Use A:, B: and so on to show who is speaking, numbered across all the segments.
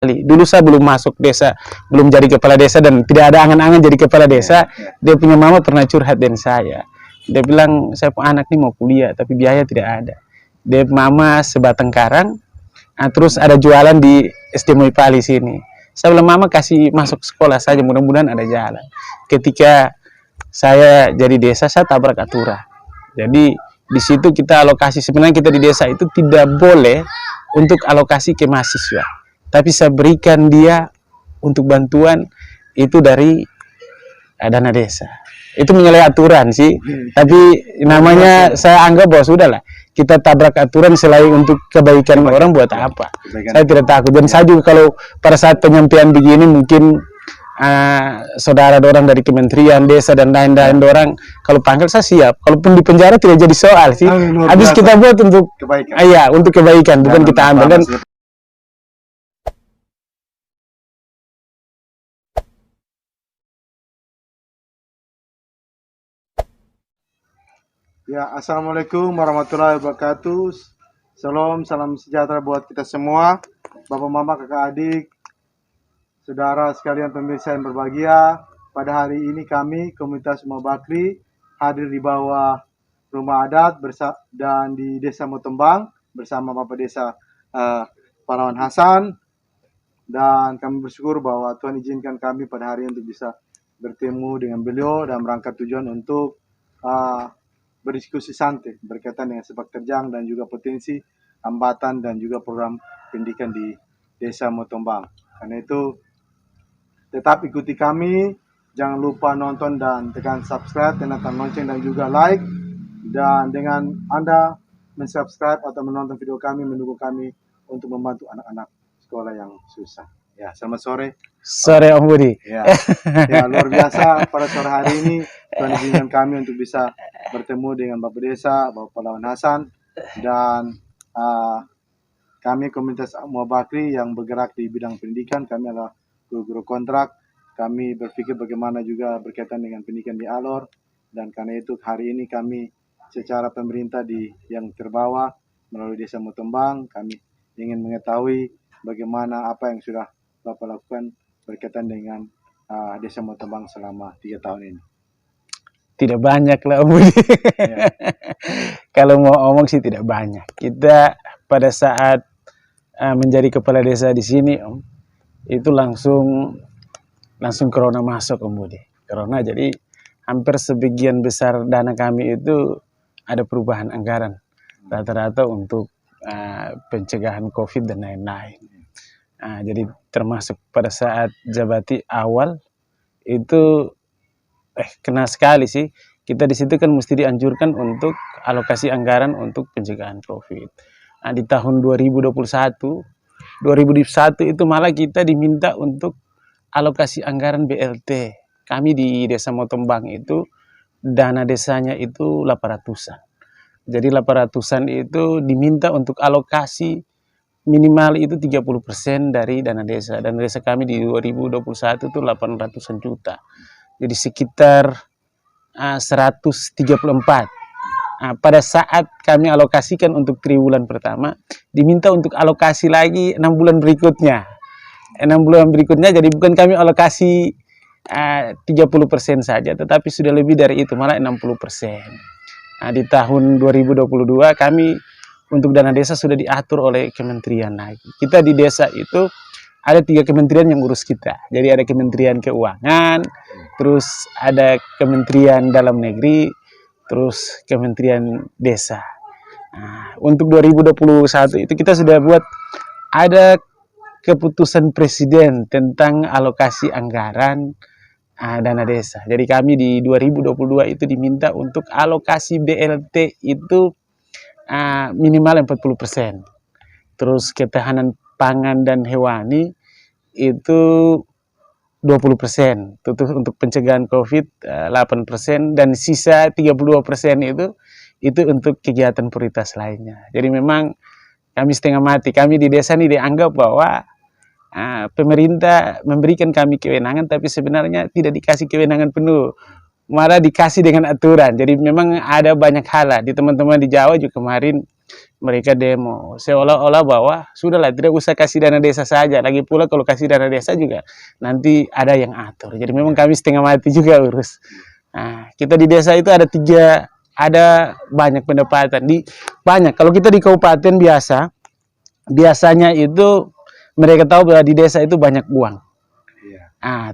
A: Dulu saya belum masuk desa, belum jadi kepala desa dan tidak ada angan-angan jadi kepala desa. Dia punya mama pernah curhat dengan saya. Dia bilang, saya anak ini mau kuliah tapi biaya tidak ada. Dia mama sebatang karang, terus ada jualan di SD Moipali sini. Saya bilang, mama kasih masuk sekolah saja, mudah-mudahan ada jalan. Ketika saya jadi desa, saya tabrak aturan. Jadi di situ kita alokasi, sebenarnya kita di desa itu tidak boleh untuk alokasi ke mahasiswa, tapi saya berikan dia untuk bantuan itu dari dana desa. Itu menyalahi aturan sih, tapi namanya saya anggap bahwa sudahlah, kita tabrak aturan selain untuk kebaikan orang buat apa. Saya tidak takut, dan saya juga kalau pada saat penyampaian begini mungkin saudara orang dari Kementerian Desa dan lain-lain orang kalau panggil saya siap, kalaupun di penjara tidak jadi soal sih. Habis kita buat untuk kebaikan. Iya, untuk kebaikan, bukan kita ambil. Dan
B: ya, assalamualaikum warahmatullahi wabarakatuh. Salam sejahtera buat kita semua, bapak mama, kakak adik, saudara sekalian pemirsa yang berbahagia. Pada hari ini kami komunitas Rumah Bakri hadir di bawah rumah adat dan di Desa Motembang bersama Bapak Desa Pahlawan Hasan, dan kami bersyukur bahwa Tuhan izinkan kami pada hari ini untuk bisa bertemu dengan beliau dan merangkap tujuan untuk berdiskusi santai berkaitan dengan sepak terjang dan juga potensi, hambatan dan juga program pendidikan di Desa Motembang. Karena itu tetap ikuti kami, jangan lupa nonton dan tekan subscribe, tekan lonceng dan juga like. Dan dengan Anda mensubscribe atau menonton video kami, mendukung kami untuk membantu anak-anak sekolah yang susah. Ya, selamat sore.
A: Sore Om Budi.
B: Ya, luar biasa pada sore hari ini Tuhan izinkan kami untuk bisa bertemu dengan Bapak Desa, Bapak Pahlawan Hasan, dan kami komunitas Rumah Bakri yang bergerak di bidang pendidikan. Kami adalah guru-guru kontrak. Kami berpikir bagaimana juga berkaitan dengan pendidikan di Alor, dan karena itu hari ini kami secara pemerintah yang terbawah melalui Desa Motembang, kami ingin mengetahui bagaimana apa yang sudah Bapak lakukan berkaitan dengan Desa Motembang selama 3 tahun ini.
A: Tidak banyak lah Om Budi. Ya. Kalau mau omong sih tidak banyak. Kita pada saat menjadi kepala desa di sini Om, itu langsung corona masuk Om Budi. Corona, jadi hampir sebagian besar dana kami itu ada perubahan anggaran rata-rata untuk pencegahan COVID dan lain-lain. Jadi termasuk pada saat jabati awal itu kena sekali sih. Kita di situ kan mesti dianjurkan untuk alokasi anggaran untuk pencegahan COVID. Di tahun 2021 itu malah kita diminta untuk alokasi anggaran BLT. Kami di Desa Motembang itu dana desanya itu 800-an. Jadi 800-an itu diminta untuk alokasi minimal itu 30% dari dana desa. Dan desa kami di 2021 itu 800-an juta. Jadi sekitar 134. Pada saat kami alokasikan untuk triwulan pertama, diminta untuk alokasi lagi 6 bulan berikutnya. 6 bulan berikutnya, jadi bukan kami alokasi 30% saja, tetapi sudah lebih dari itu, malah 60%. Di tahun 2022 kami untuk dana desa sudah diatur oleh kementerian lagi. Kita di desa itu ada 3 kementerian yang urus kita. Jadi ada Kementerian Keuangan, terus ada Kementerian Dalam Negeri, terus Kementerian Desa. Untuk 2021 itu kita sudah buat ada keputusan Presiden tentang alokasi anggaran dana desa. Jadi kami di 2022 itu diminta untuk alokasi BLT itu minimal 40%. Terus ketahanan pangan dan hewani itu 20%. Untuk pencegahan COVID 8%, dan sisa 32% itu untuk kegiatan prioritas lainnya. Jadi memang kami setengah mati. Kami di desa ini dianggap bahwa pemerintah memberikan kami kewenangan, tapi sebenarnya tidak dikasih kewenangan penuh, malah dikasih dengan aturan. Jadi memang ada banyak hal lah. Di teman-teman di Jawa juga kemarin mereka demo seolah-olah bahwa sudahlah tidak usah kasih dana desa saja. Lagi pula kalau kasih dana desa juga nanti ada yang atur. Jadi memang kami setengah mati juga urus. Nah, kita di desa itu ada banyak pendapatan banyak. Kalau kita di kabupaten biasanya itu mereka tahu bahwa di desa itu banyak uang.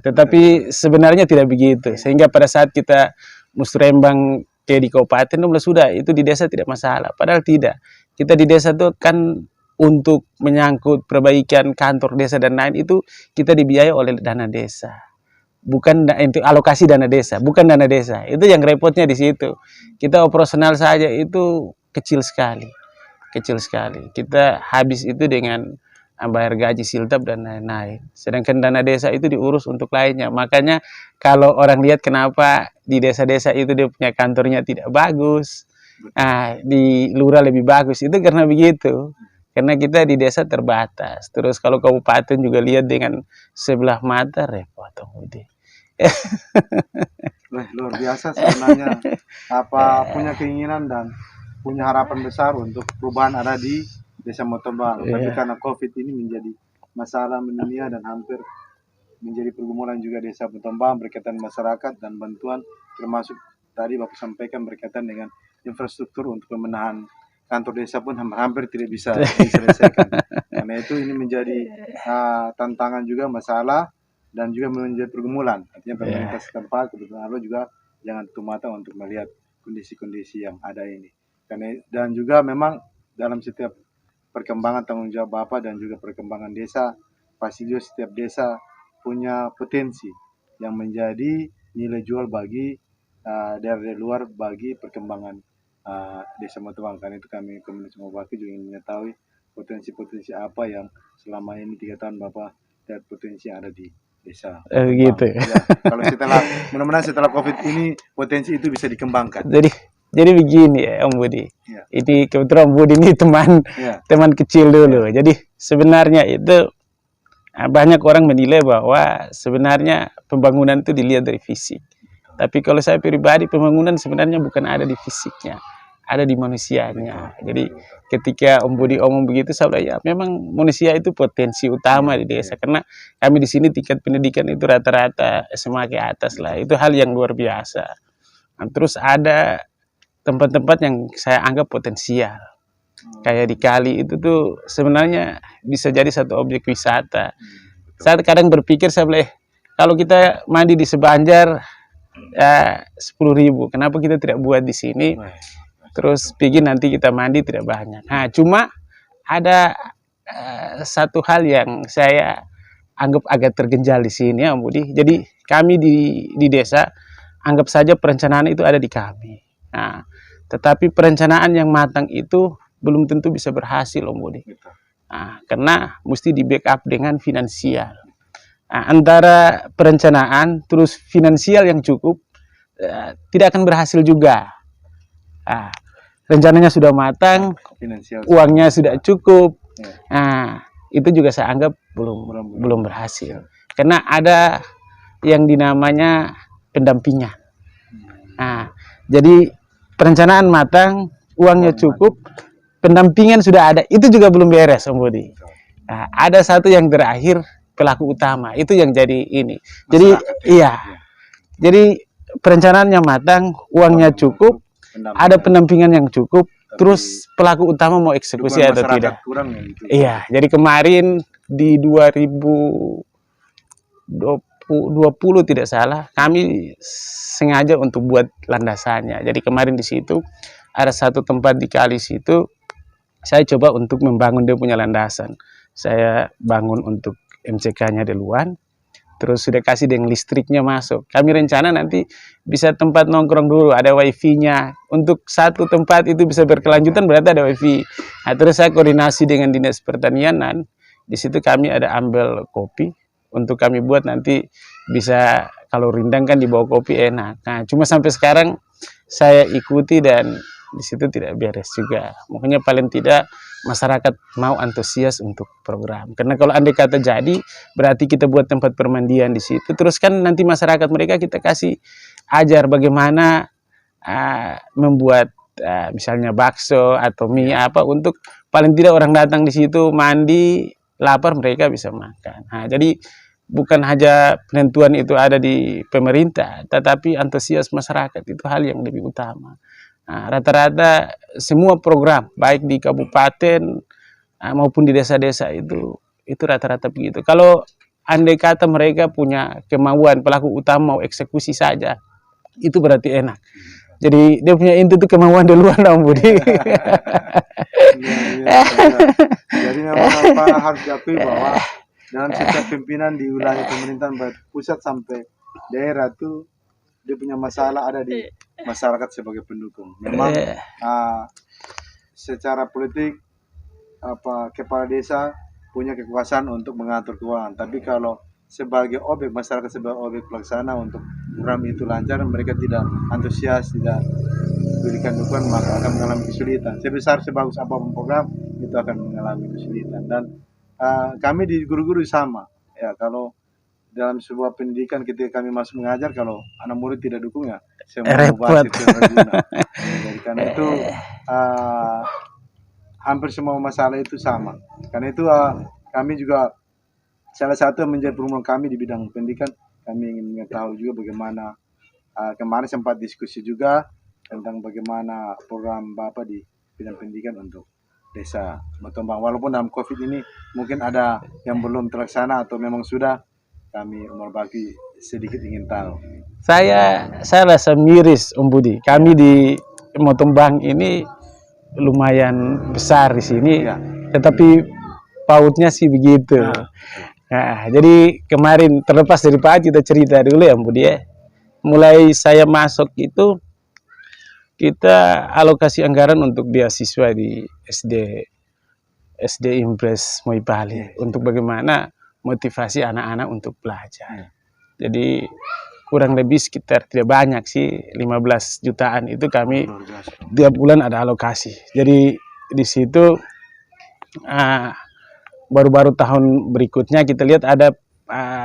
A: Tetapi sebenarnya tidak begitu. Sehingga pada saat kita musrembang di kabupaten sudah itu di desa tidak masalah. Padahal tidak. Kita di desa itu kan untuk menyangkut perbaikan kantor desa dan lain itu kita dibiayai oleh dana desa. Bukan itu alokasi dana desa, bukan dana desa. Itu yang repotnya di situ. Kita operasional saja itu kecil sekali. Kecil sekali. Kita habis itu dengan bayar gaji siltap dan lain-lain. Sedangkan dana desa itu diurus untuk lainnya. Makanya kalau orang lihat kenapa di desa-desa itu dia punya kantornya tidak bagus, di lurah lebih bagus, itu karena begitu. Karena kita di desa terbatas. Terus kalau kabupaten juga lihat dengan sebelah mata repot.
B: Luar biasa sebenarnya. Punya keinginan dan punya harapan besar untuk perubahan ada di Desa Motombang. Tapi karena COVID ini menjadi masalah mendunia dan hampir menjadi pergumulan juga Desa Motombang berkaitan masyarakat dan bantuan, termasuk tadi Bapak sampaikan berkaitan dengan infrastruktur untuk pemenahan kantor desa pun hampir tidak bisa diselesaikan. Karena itu ini menjadi tantangan juga, masalah, dan juga menjadi pergumulan. Artinya pemerintah setempat kebetulan juga jangan tutup mata untuk melihat kondisi-kondisi yang ada ini. Dan juga memang dalam setiap perkembangan tanggung jawab Bapak dan juga perkembangan desa, pasti juga setiap desa punya potensi yang menjadi nilai jual bagi daerah luar bagi perkembangan Desa Motombang. Karena itu kami Komunitas Mobaki juga ingin mengetahui potensi-potensi apa yang selama ini 3 tahun Bapak lihat potensi yang ada di desa.
A: Gitu.
B: Ya, kalau mudah-mudahan setelah COVID ini potensi itu bisa dikembangkan.
A: Jadi begini ya Om Budi. Ini kebetulan Om Budi ini teman kecil dulu. Jadi sebenarnya itu banyak orang menilai bahwa sebenarnya pembangunan itu dilihat dari fisik. Tapi kalau saya pribadi pembangunan sebenarnya bukan ada di fisiknya, ada di manusianya. Jadi ketika Om Budi omong begitu, saya bilang ya memang manusia itu potensi utama di desa. Karena kami di sini tingkat pendidikan itu rata-rata SMA ke atas lah. Itu hal yang luar biasa. Nah, terus ada tempat-tempat yang saya anggap potensial. Kayak di Kali itu tuh sebenarnya bisa jadi satu objek wisata. Saya kadang berpikir, saya bilang kalau kita mandi di Sebanjar 10.000, kenapa kita tidak buat di sini? Terus pergi nanti kita mandi tidak banyak. Nah, cuma ada satu hal yang saya anggap agak tergenjal di sini ya Om Budi. Jadi kami di desa anggap saja perencanaan itu ada di kami. Nah, tetapi perencanaan yang matang itu belum tentu bisa berhasil Om Budi. Nah, karena mesti di backup dengan finansial. Nah, antara perencanaan terus finansial yang cukup tidak akan berhasil juga. Nah, rencananya sudah matang, uangnya sudah cukup. Nah, itu juga saya anggap belum berhasil. Karena ada yang dinamanya pendampingan. Nah, jadi perencanaan matang, uangnya cukup, pendampingan sudah ada, itu juga belum beres Om Budi. Nah, ada satu yang terakhir, pelaku utama, itu yang jadi ini. Jadi jadi perencanaannya matang, uangnya cukup, ada pendampingan yang cukup, terus pelaku utama mau eksekusi atau tidak. Iya, jadi kemarin di 2020 tidak salah, kami sengaja untuk buat landasannya. Jadi kemarin di situ ada satu tempat di Kali situ, saya coba untuk membangun dia punya landasan. Saya bangun untuk MCK-nya duluan, terus sudah kasih dengan listriknya masuk. Kami rencana nanti bisa tempat nongkrong dulu, ada wifi-nya. Untuk satu tempat itu bisa berkelanjutan berarti ada wifi. Nah, terus saya koordinasi dengan Dinas Pertanian, di situ kami ada ambil kopi, untuk kami buat nanti bisa, kalau rindang kan dibawa kopi enak. Nah, cuma sampai sekarang saya ikuti dan di situ tidak beres juga. Makanya paling tidak masyarakat mau antusias untuk program. Karena kalau andai kata jadi, berarti kita buat tempat permandian di situ. Terus kan nanti masyarakat mereka kita kasih ajar bagaimana membuat misalnya bakso atau mie apa, untuk paling tidak orang datang di situ mandi lapar mereka bisa makan. Nah, jadi bukan hanya penentuan itu ada di pemerintah, tetapi antusias masyarakat itu hal yang lebih utama. Nah, rata-rata semua program baik di kabupaten maupun di desa-desa itu rata-rata begitu. Kalau andai kata mereka punya kemauan, pelaku utama mau eksekusi saja, itu berarti enak. Jadi dia punya inti itu kemauan duluan, Om Budi.
B: Jadi memang apa harus diakui bahwa dalam setiap pimpinan di wilayah pemerintahan baik pusat sampai daerah itu dia punya masalah ada di masyarakat sebagai pendukung. Memang secara politik kepala desa punya kekuasaan untuk mengatur keuangan, tapi kalau sebagai objek masyarakat sebagai objek pelaksana untuk program itu lancar, mereka tidak antusias, tidak berikan dukungan, maka akan mengalami kesulitan. Sebesar sebagus apapun program itu akan mengalami kesulitan. Dan kami di guru-guru sama ya, kalau dalam sebuah pendidikan ketika kami masuk mengajar, kalau anak murid tidak dukung ya semua berguna. Jadi karena itu hampir semua masalah itu sama. Karena itu kami juga salah satu menjadi program kami di bidang pendidikan, kami ingin mengetahui juga bagaimana kemarin sempat diskusi juga tentang bagaimana program Bapak di bidang pendidikan untuk desa Motombang. Walaupun dalam COVID ini mungkin ada yang belum terlaksana atau memang sudah, kami Umar Bakti sedikit ingin tahu.
A: Saya rasa miris, Om Budi. Kami di Motombang ini lumayan besar di sini, ya, tetapi pautnya sih begitu. Nah, jadi kemarin terlepas dari Pak, kita cerita dulu ya, Om Budi ya. Mulai saya masuk itu kita alokasi anggaran untuk beasiswa di SD Impres Moipali, untuk bagaimana motivasi anak-anak untuk belajar. Jadi kurang lebih sekitar, tidak banyak sih, 15 jutaan itu kami tiap bulan ada alokasi. Jadi di situ baru-baru tahun berikutnya kita lihat ada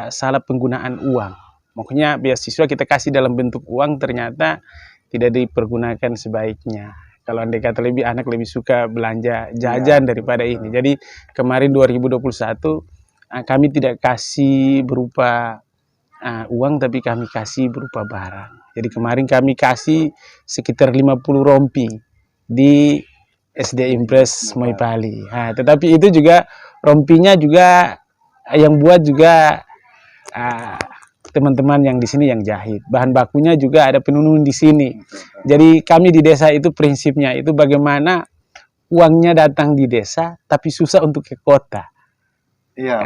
A: salah penggunaan uang. Makanya beasiswa kita kasih dalam bentuk uang, ternyata tidak dipergunakan sebaiknya. Kalau andai kata anak lebih suka belanja jajan daripada ini. Jadi kemarin 2021 kami tidak kasih berupa uang, tapi kami kasih berupa barang. Jadi kemarin kami kasih sekitar 50 rompi di SD Impres Moipali. Nah, tetapi itu juga rompinya juga yang buat juga teman-teman yang di sini yang jahit. Bahan bakunya juga ada penunun di sini. Jadi kami di desa itu prinsipnya itu bagaimana uangnya datang di desa, tapi susah untuk ke kota. Iya.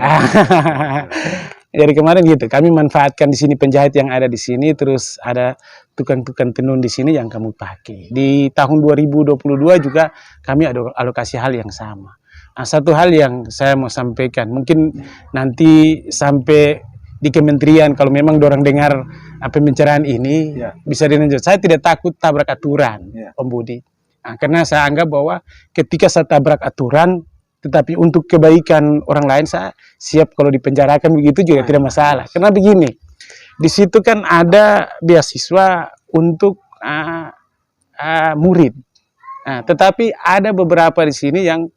A: Jadi kemarin gitu, kami manfaatkan di sini penjahit yang ada di sini, terus ada tukang-tukang tenun di sini yang kamu pakai. Di tahun 2022 juga kami ada alokasi hal yang sama. Nah, satu hal yang saya mau sampaikan, mungkin nanti sampai di kementerian kalau memang dorang dengar pembicaraan ini bisa dilanjut. Saya tidak takut tabrak aturan, Om Budi. Nah, karena saya anggap bahwa ketika saya tabrak aturan, tetapi untuk kebaikan orang lain saya siap kalau dipenjarakan begitu juga tidak masalah. Karena begini, di situ kan ada beasiswa untuk murid. Nah, tetapi ada beberapa di sini yang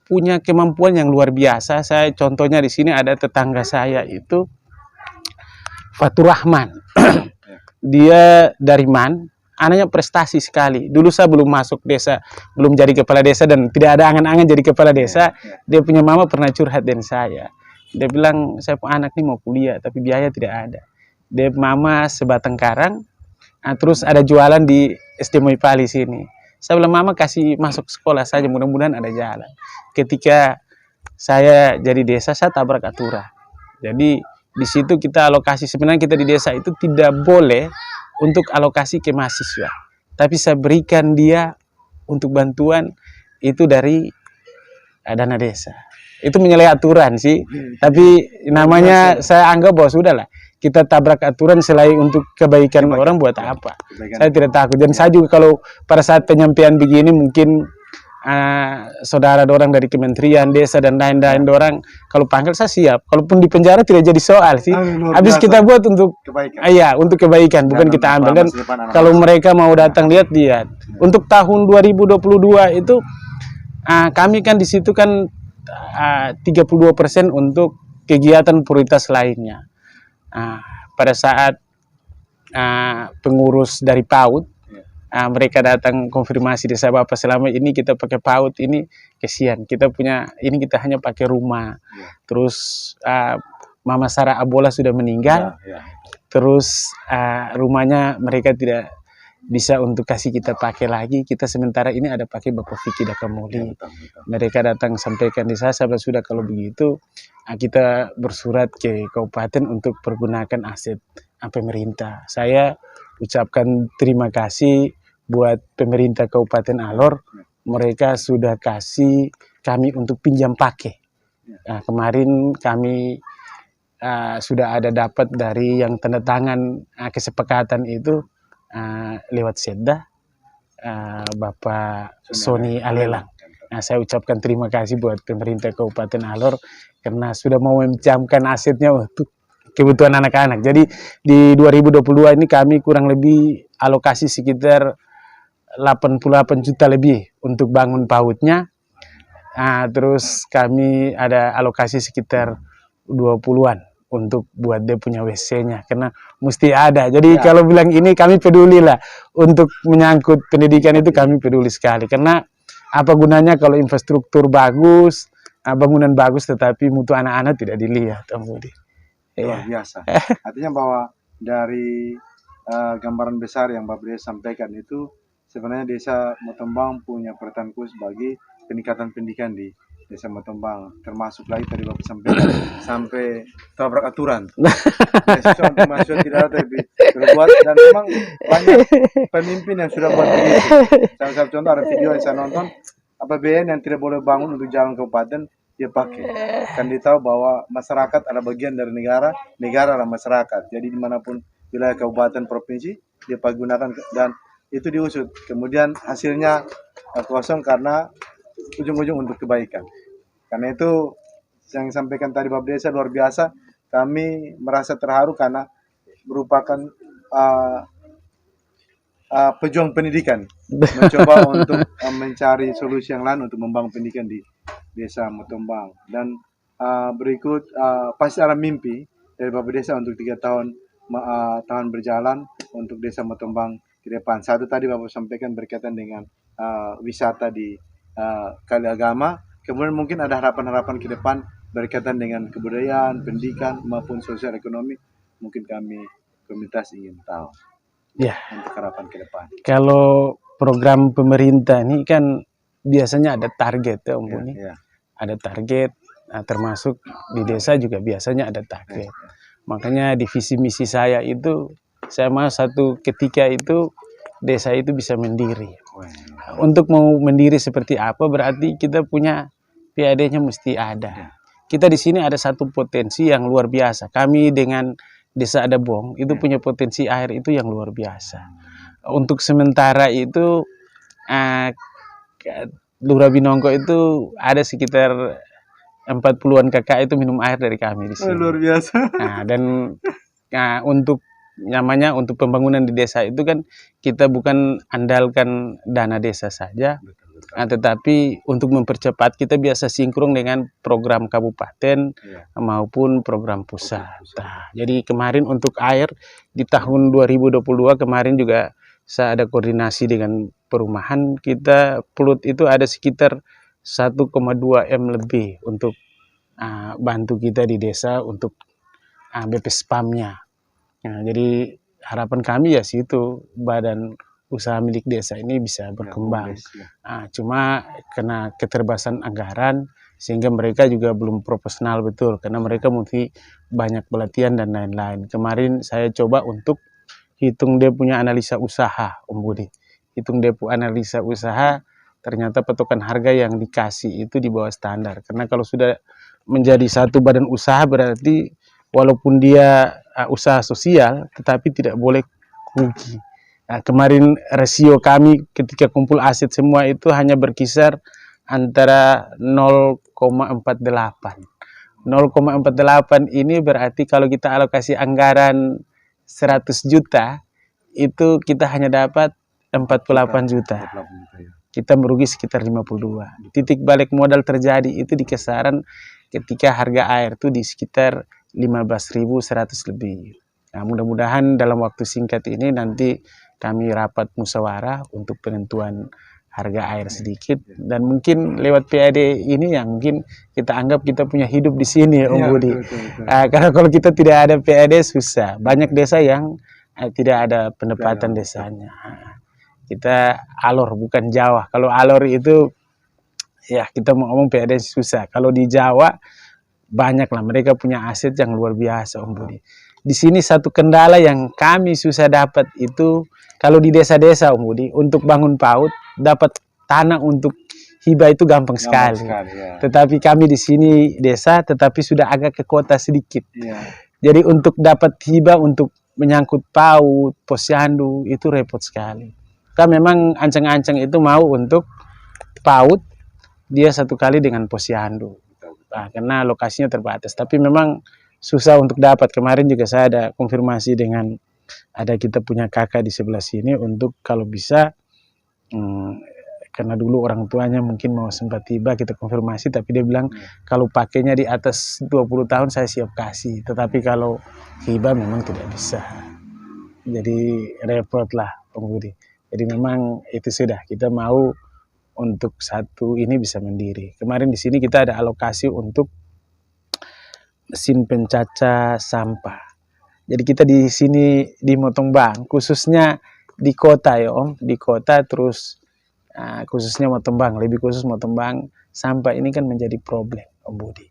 A: punya kemampuan yang luar biasa. Saya contohnya di sini ada tetangga saya itu Fatur Rahman. Dia dari Man. Anaknya prestasi sekali. Dulu saya belum masuk desa, belum jadi kepala desa dan tidak ada angan-angan jadi kepala desa. Dia punya mama pernah curhat dengan saya. Dia bilang, saya punya anak ini mau kuliah, tapi biaya tidak ada. Dia mama sebatang karang, terus ada jualan di SD Moipali sini. Saya bilang, mama kasih masuk sekolah saja, mudah-mudahan ada jalan. Ketika saya jadi desa, saya tabrak aturan. Jadi di situ kita alokasi, sebenarnya kita di desa itu tidak boleh untuk alokasi ke mahasiswa, tapi saya berikan dia untuk bantuan itu dari dana desa. Itu menyalahi aturan sih, tapi namanya saya anggap bahwa sudahlah, kita tabrak aturan selain untuk kebaikan orang buat apa. Saya tidak takut, dan saya juga kalau pada saat penyampaian begini mungkin saudara dorang dari kementerian desa dan lain-lain dorang kalau panggil saya siap. Kalaupun di penjara tidak jadi soal sih. Habis kita buat untuk kebaikan. Iya, untuk kebaikan, bukan kita ambil. Dan kalau mereka mau datang lihat Untuk tahun 2022 itu kami kan di situ kan 32% untuk kegiatan prioritas lainnya. Pada saat pengurus dari PAUD mereka datang konfirmasi desa Bapak, selama ini kita pakai PAUD ini kesian, kita punya ini kita hanya pakai rumah. Terus Mama Sarah Abola sudah meninggal, terus rumahnya mereka tidak bisa untuk kasih kita pakai lagi. Kita sementara ini ada pakai Bapak Vicky Dakamuli. Mereka datang sampaikan di saya sudah kalau begitu kita bersurat ke kabupaten untuk pergunakan aset pemerintah. Saya ucapkan terima kasih buat pemerintah Kabupaten Alor. Mereka sudah kasih kami untuk pinjam pakai. Kemarin kami sudah ada dapat dari yang tanda tangan kesepakatan itu lewat Sedda, Bapak Sony Alelang. Saya ucapkan terima kasih buat pemerintah Kabupaten Alor karena sudah mau meminjamkan asetnya untuk kebutuhan anak-anak. Jadi di 2022 ini kami kurang lebih alokasi sekitar 88 juta lebih untuk bangun PAUD-nya. Terus kami ada alokasi sekitar 20-an untuk buat dia punya WC-nya, karena mesti ada. Jadi kalau bilang ini kami peduli lah untuk menyangkut pendidikan itu, kami peduli sekali. Karena apa gunanya kalau infrastruktur bagus, bangunan bagus, tetapi mutu anak-anak tidak dilihat, Om Budi.
B: Luar biasa. Artinya bahwa dari gambaran besar yang Bapak Desa sampaikan itu, sebenarnya Desa Motombang punya perhatian khusus bagi peningkatan pendidikan di Desa Motombang, termasuk lagi tadi Bapak sampaikan sampai tabrak aturan. Mahasiswa untuk mahasiswa tidak ada berbuat, dan memang banyak pemimpin yang sudah buat begitu. Salah satu contoh ada video yang saya nonton, APBN yang tidak boleh bangun untuk jalan kabupaten dia pakai. Kan dia tahu bahwa masyarakat adalah bagian dari negara, negara adalah masyarakat. Jadi dimanapun wilayah kabupaten provinsi dia gunakan dan itu diusut. Kemudian hasilnya kosong karena ujung-ujung untuk kebaikan. Karena itu yang disampaikan tadi Bapak Desa luar biasa. Kami merasa terharu karena merupakan pejuang pendidikan, mencoba untuk mencari solusi yang lain untuk membangun pendidikan di Desa Motombang. Dan berikut pasti ada mimpi dari Bapak Desa untuk 3 tahun berjalan untuk Desa Motombang ke depan. Satu tadi Bapak sampaikan berkaitan dengan wisata di Kali Agama. Kemudian mungkin ada harapan-harapan ke depan berkaitan dengan kebudayaan, pendidikan maupun sosial ekonomi. Mungkin kami komunitas ingin tahu untuk harapan ke depan.
A: Kalau program pemerintah ini kan biasanya ada target ya Om Budi. Ada target, termasuk di desa juga biasanya ada target. Makanya di visi misi saya itu, saya mau satu ketika itu desa itu bisa mandiri. Untuk mau mandiri seperti apa berarti kita punya PAD-nya mesti ada. Kita di sini ada satu potensi yang luar biasa. Kami dengan Desa Adabong itu punya potensi air itu yang luar biasa. Untuk sementara itu Lurah Binongko itu ada sekitar 40-an kakak itu minum air dari kami di sini.
B: Luar biasa.
A: Dan untuk namanya untuk pembangunan di desa itu kan kita bukan andalkan dana desa saja, tetapi untuk mempercepat kita biasa sinkron dengan program kabupaten maupun program pusat. Jadi kemarin untuk air di tahun 2022 kemarin juga saya ada koordinasi dengan perumahan, kita plot itu ada sekitar 1,2 M lebih untuk bantu kita di desa untuk BP spamnya. Nah, jadi harapan kami ya situ badan usaha milik desa ini bisa berkembang. Cuma kena keterbatasan anggaran sehingga mereka juga belum proporsional betul karena mereka mesti banyak pelatihan dan lain-lain. Kemarin saya coba untuk hitung dia punya analisa usaha, Om Budi. Hitung dia punya analisa usaha, ternyata patokan harga yang dikasih itu di bawah standar. Karena kalau sudah menjadi satu badan usaha berarti walaupun dia usaha sosial, tetapi tidak boleh rugi. Kemarin rasio kami ketika kumpul aset semua itu hanya berkisar antara 0,48. 0,48 ini berarti kalau kita alokasi anggaran 100 juta, itu kita hanya dapat 48 juta.
B: 48 juta ya.
A: Kita merugi sekitar 52. Titik balik modal terjadi itu di kisaran ketika harga air itu di sekitar 15.100 lebih. Nah, mudah-mudahan dalam waktu singkat ini nanti kami rapat musyawarah untuk penentuan harga air sedikit, dan mungkin lewat PAD ini yang mungkin kita anggap kita punya hidup di sini, Om
B: Iya,
A: Budi.
B: betul.
A: Karena kalau kita tidak ada PAD susah. Banyak desa yang tidak ada pendapatan desanya. Kita alor bukan Jawa. Kalau alor itu ya kita mau ngomong PAD susah. Kalau di Jawa banyak lah, mereka punya aset yang luar biasa, Om Budi. Di sini satu kendala yang kami susah dapat itu kalau di desa-desa, Om Budi, untuk bangun PAUD dapat tanah untuk hibah itu gampang sekali.
B: Ya.
A: Tetapi kami di sini desa, tetapi sudah agak ke kota sedikit.
B: Ya.
A: Jadi untuk dapat hibah untuk menyangkut PAUD, posyandu itu repot sekali. Kita memang ancang-ancang itu mau untuk PAUD dia satu kali dengan posyandu. Nah, karena lokasinya terbatas. Tapi memang susah untuk dapat. Kemarin juga saya ada konfirmasi dengan ada kita punya kakak di sebelah sini untuk kalau bisa karena dulu orang tuanya mungkin mau sempat tiba, kita konfirmasi, tapi dia bilang kalau pakainya di atas 20 tahun saya siap kasih, tetapi kalau hibah memang tidak bisa. Jadi repot lah, Om Budi. Jadi memang itu sudah kita mau untuk satu ini bisa mandiri. Kemarin di sini kita ada alokasi untuk mesin pencaca sampah. Jadi kita di sini di Motongbang, khususnya di kota ya Om, di kota terus khususnya Motongbang, lebih khusus Motongbang, sampah ini kan menjadi problem, Om Budi.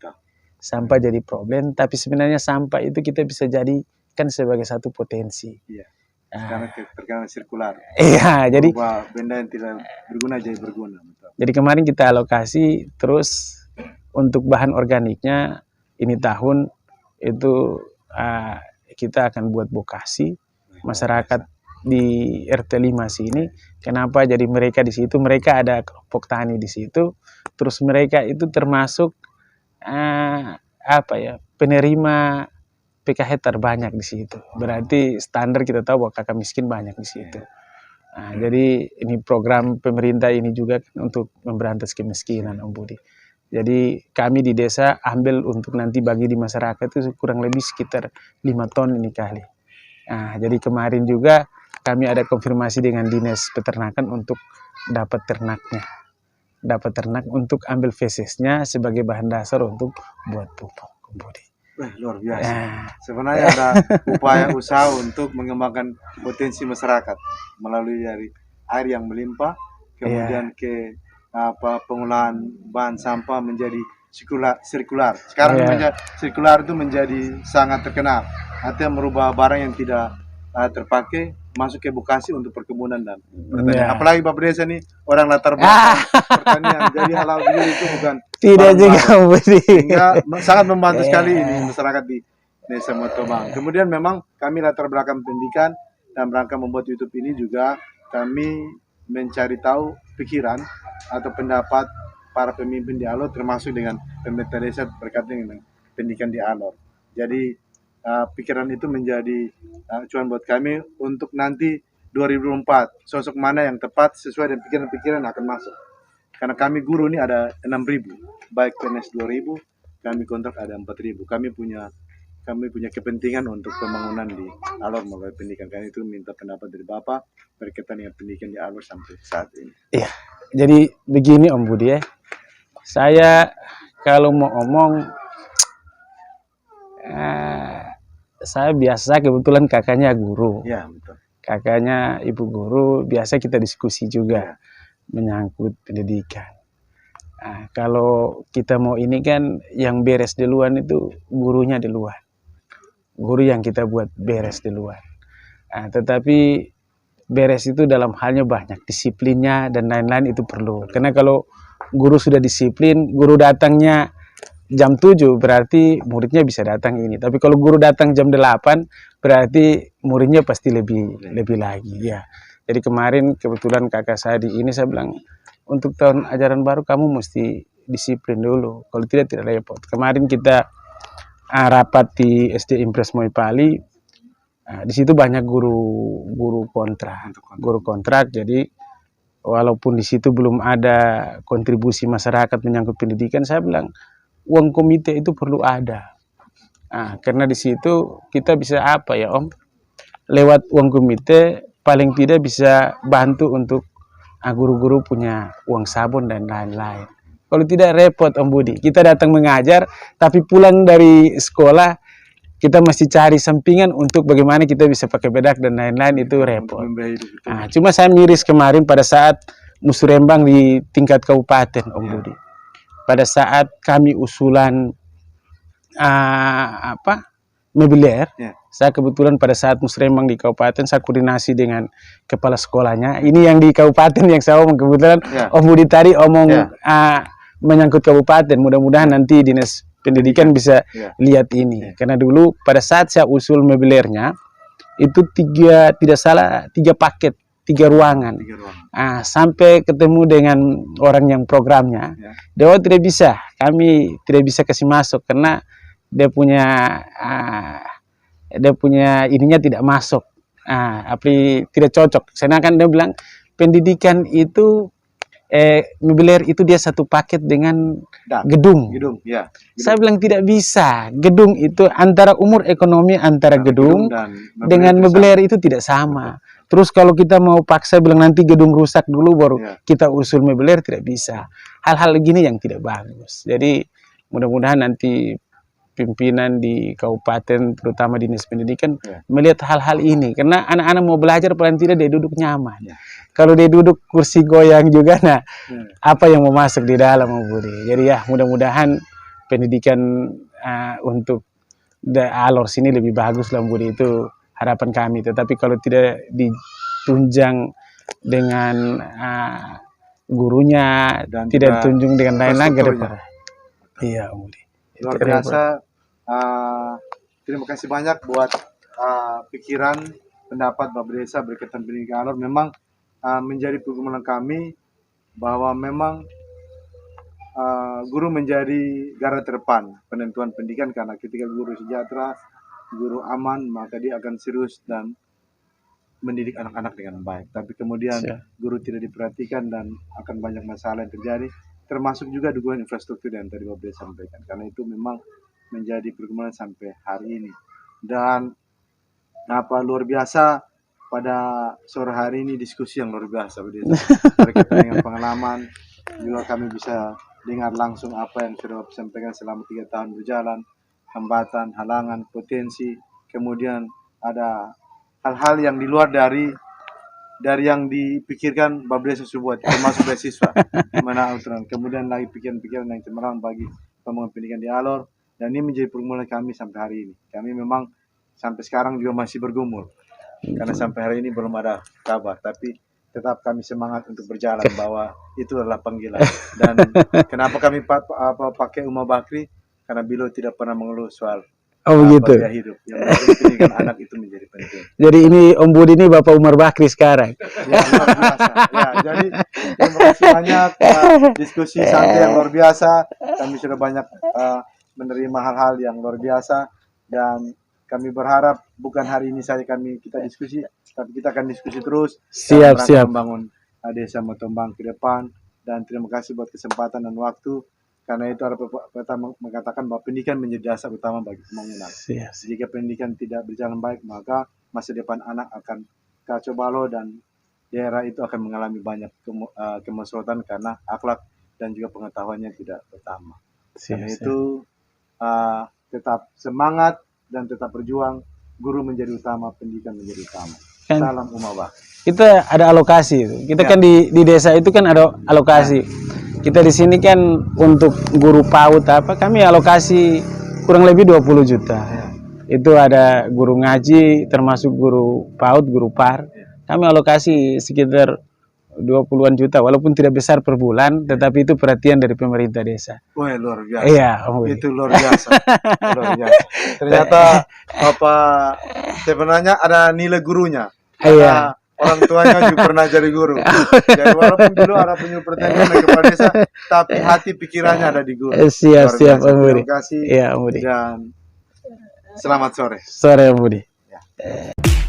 A: Sampah jadi problem, tapi sebenarnya sampah itu kita bisa jadikan sebagai satu potensi.
B: Iya. Karena terkena sirkular.
A: Iya, jadi
B: benda yang tidak berguna jadi berguna. Betul.
A: Jadi kemarin kita alokasi terus untuk bahan organiknya ini tahun itu kita akan buat vokasi masyarakat di RT 5 sini. Kenapa? Jadi mereka di situ, mereka ada kelompok tani di situ. Terus mereka itu termasuk penerima PKH terbanyak di situ. Berarti standar kita tahu bahwa kakak miskin banyak di situ. Nah, jadi ini program pemerintah ini juga untuk memberantas kemiskinan, Om Budi. Jadi kami di desa ambil untuk nanti bagi di masyarakat itu kurang lebih sekitar 5 ton ini kali. Nah, jadi kemarin juga kami ada konfirmasi dengan dinas peternakan untuk dapat ternaknya. Dapat ternak untuk ambil fesesnya sebagai bahan dasar untuk buat pupuk, Om Budi.
B: Luar biasa. Sebenarnya ada upaya usaha untuk mengembangkan potensi masyarakat melalui dari air yang melimpah, kemudian ke pengolahan bahan sampah menjadi sirkular. Sekarang sirkular itu menjadi sangat terkenal. Artinya merubah barang yang tidak terpakai masuk ke Bekasi untuk perkebunan dan pertanian. Apalagi Bapak Desa nih orang latar belakang pertanian. Jadi hal-hal itu bukan
A: tidak juga,
B: sehingga sangat membantu sekali ini masyarakat di Desa Motongbang. Kemudian memang kami latar belakang pendidikan dan rangka membuat YouTube ini juga kami mencari tahu pikiran atau pendapat para pemimpin di Alor termasuk dengan pemerintah desa berkaitan dengan pendidikan di Alor. Jadi pikiran itu menjadi acuan buat kami untuk nanti 2004 sosok mana yang tepat sesuai dengan pikiran-pikiran akan masuk. Karena kami guru ini ada 6.000, baik PNS 2.000, kami kontrak ada 4.000. Kami punya kepentingan untuk pembangunan di Alor melalui pendidikan. Karena itu minta pendapat dari Bapak berkaitan dengan pendidikan di Alor sampai saat ini.
A: Iya, jadi begini Om Budi ya. Saya kalau mau omong, saya biasa kebetulan kakaknya guru.
B: Iya, betul.
A: Kakaknya ibu guru, biasa kita diskusi juga menyangkut pendidikan. Nah, kalau kita mau ini kan yang beres duluan itu gurunya duluan. Guru yang kita buat beres duluan. Nah, tetapi beres itu dalam halnya banyak, disiplinnya dan lain-lain itu perlu. Karena kalau guru sudah disiplin, guru datangnya jam 7 berarti muridnya bisa datang ini. Tapi kalau guru datang jam 8 berarti muridnya pasti lebih lagi. Ya. Jadi kemarin kebetulan kakak saya di ini saya bilang untuk tahun ajaran baru kamu mesti disiplin dulu. Kalau tidak repot. Kemarin kita rapat di SD Impres Moipali. Nah, di situ banyak guru kontrak. Jadi walaupun di situ belum ada kontribusi masyarakat menyangkut pendidikan, saya bilang uang komite itu perlu ada. Nah, karena di situ kita bisa apa ya Om? Lewat uang komite paling tidak bisa bantu untuk guru-guru punya uang sabun dan lain-lain. Kalau tidak repot Om Budi, kita datang mengajar, tapi pulang dari sekolah kita mesti cari sampingan untuk bagaimana kita bisa pakai bedak dan lain-lain, itu repot. Nah, cuma saya miris kemarin pada saat musrembang di tingkat kabupaten Om Budi. Pada saat kami usulan mobiler, saya kebetulan pada saat musrembang di kabupaten saya koordinasi dengan kepala sekolahnya. Ini yang di kabupaten yang saya omong kebetulan Om Budi tadi omong menyangkut kabupaten. Mudah-mudahan nanti dinas pendidikan bisa lihat ini, karena dulu pada saat saya usul mobilernya itu tidak salah 3 paket, 3 ruangan. Sampai ketemu dengan orang yang programnya, dia tidak bisa, kami tidak bisa kasih masuk karena dia punya ininya tidak masuk, tidak cocok. Sedangkan dia bilang pendidikan itu mobiler itu dia 1 paket dengan gedung. Gedung. Saya bilang tidak bisa. Gedung itu antara umur ekonomi antara gedung dengan mobiler itu tidak sama. Terus kalau kita mau paksa bilang nanti gedung rusak dulu baru kita usul mobiler, tidak bisa. Hal-hal gini yang tidak bagus. Jadi mudah-mudahan nanti pimpinan di kabupaten terutama dinas pendidikan melihat hal-hal ini, karena anak-anak mau belajar paling tidak dia duduk nyaman. Kalau dia duduk kursi goyang juga, apa yang mau masuk di dalam Budi. Jadi ya mudah-mudahan pendidikan untuk Alor sini lebih bagus lah Budi, itu harapan kami. Tetapi kalau tidak ditunjang dengan gurunya dan tidak ditunjang dengan lain-lain ke depan. Iya Budi.
B: Luar biasa. Terima kasih banyak buat pikiran, pendapat Bapak Desa berkaitan pendidikan Alor. Memang menjadi pergumulan kami bahwa memang guru menjadi garda terdepan penentuan pendidikan, karena ketika guru sejahtera, guru aman, maka dia akan serius dan mendidik anak-anak dengan baik. Tapi kemudian guru tidak diperhatikan dan akan banyak masalah yang terjadi, termasuk juga dukungan infrastruktur yang tadi Bapak Desa sampaikan. Karena itu memang menjadi pergumulan sampai hari ini. Dan luar biasa pada sore hari ini diskusi yang luar biasa Bapak Desa. Berkaitan dengan pengalaman, juga kami bisa dengar langsung apa yang sudah Bapak sampaikan selama 3 tahun berjalan, hambatan, halangan, potensi, kemudian ada hal-hal yang di luar dari yang dipikirkan Bapak Desa buat, termasuk beasiswa, mana aturan, kemudian lagi pikiran-pikiran yang cemerlang bagi pembangunan pendidikan di Alor. Dan ini menjadi pergumulan kami sampai hari ini. Kami memang sampai sekarang juga masih bergumul, karena sampai hari ini belum ada kabar. Tapi tetap kami semangat untuk berjalan, bahwa itu adalah panggilan. Dan kenapa kami pakai Umar Bakri? Karena beliau tidak pernah mengeluh soal
A: begitu.
B: Dia hidup. Yang pendidikan anak itu menjadi penting.
A: Jadi ini Om Budi ini Bapak Umar Bakri sekarang.
B: Ya, luar biasa. Jadi terima kasih banyak diskusi santai yang luar biasa. Kami sudah banyak menerima hal-hal yang luar biasa, dan kami berharap bukan hari ini saja kita diskusi, tapi kita akan diskusi terus.
A: Siap.
B: Membangun desa Motombang ke depan. Dan terima kasih buat kesempatan dan waktu. Karena itu ada pertama mengatakan bahwa pendidikan menjadi dasar utama bagi pembangunan. Jika pendidikan tidak berjalan baik, maka masa depan anak akan kacau balau, dan daerah itu akan mengalami banyak kemerosotan karena akhlak dan juga pengetahuannya tidak pertama. Karena itu tetap semangat dan tetap berjuang. Guru menjadi utama, pendidikan menjadi utama. Salam Umar.
A: Kita ada alokasi. Kita kan di desa itu kan ada alokasi. Kita di sini kan untuk guru PAUD kami alokasi kurang lebih 20 juta. Itu ada guru ngaji, termasuk guru PAUD, guru PAR. Kami alokasi sekitar 20-an juta, walaupun tidak besar per bulan, tetapi itu perhatian dari pemerintah desa.
B: Wah, luar biasa.
A: Iya,
B: itu luar biasa. Luar biasa. Ternyata sebenarnya ada nilai gurunya.
A: Iya.
B: Orang tuanya juga pernah jadi guru. Jadi walaupun dulu ada penyuluh pertanian di kepala desa, tapi hati pikirannya ada di guru.
A: Siap, Om Budi.
B: Terima kasih.
A: Iya, Om Budi.
B: Dan selamat sore.
A: Sore, Om Budi. Eh.